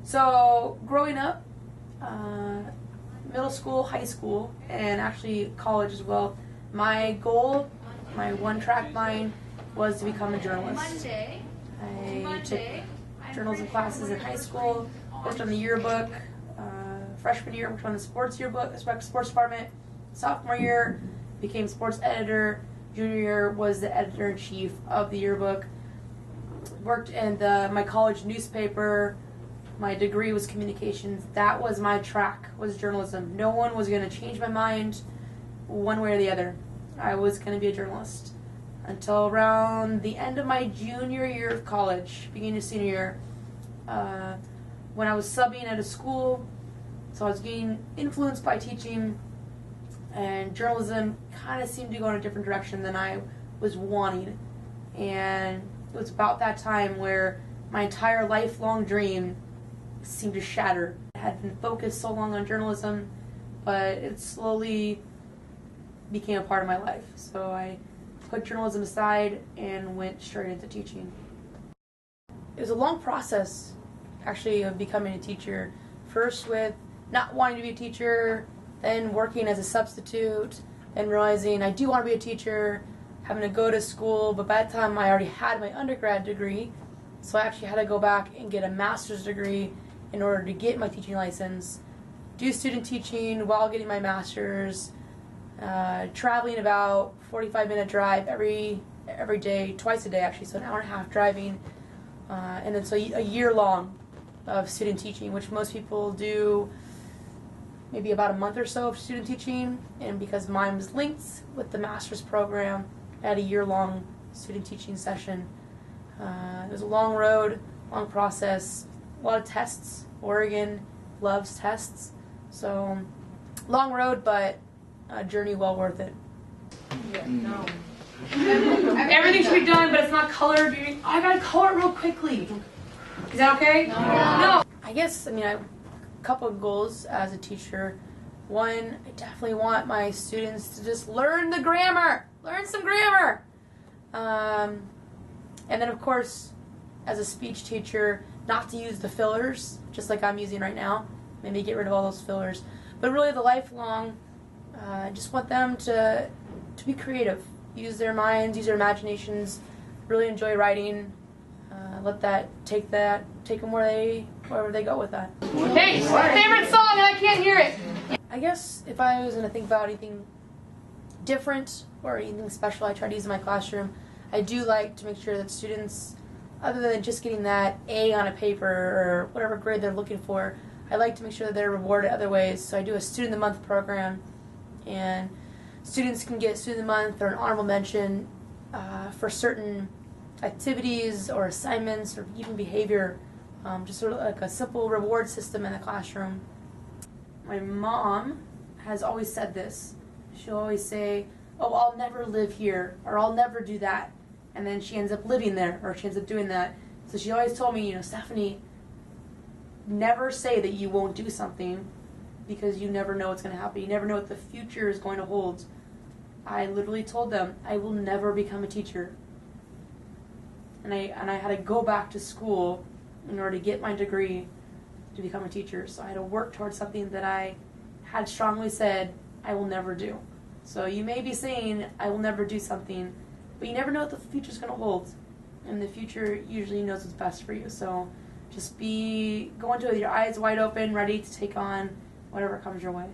So growing up, middle school, high school, and actually college as well, my goal, my one-track mind, was to become a journalist. I took journalism classes in high school, worked on the yearbook. Freshman year, worked on the sports yearbook, sports department. Sophomore year, became sports editor. Junior year was the editor-in-chief of the yearbook. Worked in my college newspaper. My degree was communications. That was my track, was journalism. No one was going to change my mind one way or the other. I was going to be a journalist. Until around the end of my junior year of college, beginning of senior year, when I was subbing at a school. So I was getting influenced by teaching, and journalism kind of seemed to go in a different direction than I was wanting. And it was about that time where my entire lifelong dream seemed to shatter. I had been focused so long on journalism, but it slowly became a part of my life. So I put journalism aside and went straight into teaching. It was a long process, actually, of becoming a teacher. First with not wanting to be a teacher, then working as a substitute, then realizing I do want to be a teacher, having to go to school, but by that time I already had my undergrad degree, so I actually had to go back and get a master's degree in order to get my teaching license, do student teaching while getting my master's, traveling about 45-minute drive every day, twice a day actually, so an hour and a half driving, and then so a year long of student teaching, which most people do maybe about a month or so of student teaching, and because mine was linked with the master's program, I had a year-long student teaching session. It was a long road, long process, a lot of tests. Oregon loves tests, so long road, but a journey well worth it. Yeah, no. Everything should be done, but it's not colored. I gotta color it real quickly. Is that okay? No. I guess, I have a couple of goals as a teacher. One, I definitely want my students to just learn the grammar. Learn some grammar. And then, of course, as a speech teacher, not to use the fillers, just like I'm using right now. Maybe get rid of all those fillers. But really, the lifelong, I just want them to be creative. Use their minds, use their imaginations, really enjoy writing. Let that take them wherever they go with that. Hey, favorite song and I can't hear it. I guess if I was going to think about anything different or anything special I try to use in my classroom, I do like to make sure that students, other than just getting that A on a paper or whatever grade they're looking for, I like to make sure that they're rewarded other ways. So I do a Student of the Month program, and students can get Student of the Month or an honorable mention for certain activities or assignments or even behavior, just sort of like a simple reward system in the classroom. My mom has always said this. She'll always say, oh, I'll never live here, or I'll never do that. And then she ends up living there, or she ends up doing that. So she always told me, Stephanie, never say that you won't do something, because you never know what's going to happen. You never know what the future is going to hold. I literally told them, I will never become a teacher. And I had to go back to school in order to get my degree to become a teacher. So I had to work towards something that I had strongly said I will never do. So you may be saying I will never do something, but you never know what the future is going to hold. And the future usually knows what's best for you. So just go into it with your eyes wide open, ready to take on whatever comes your way.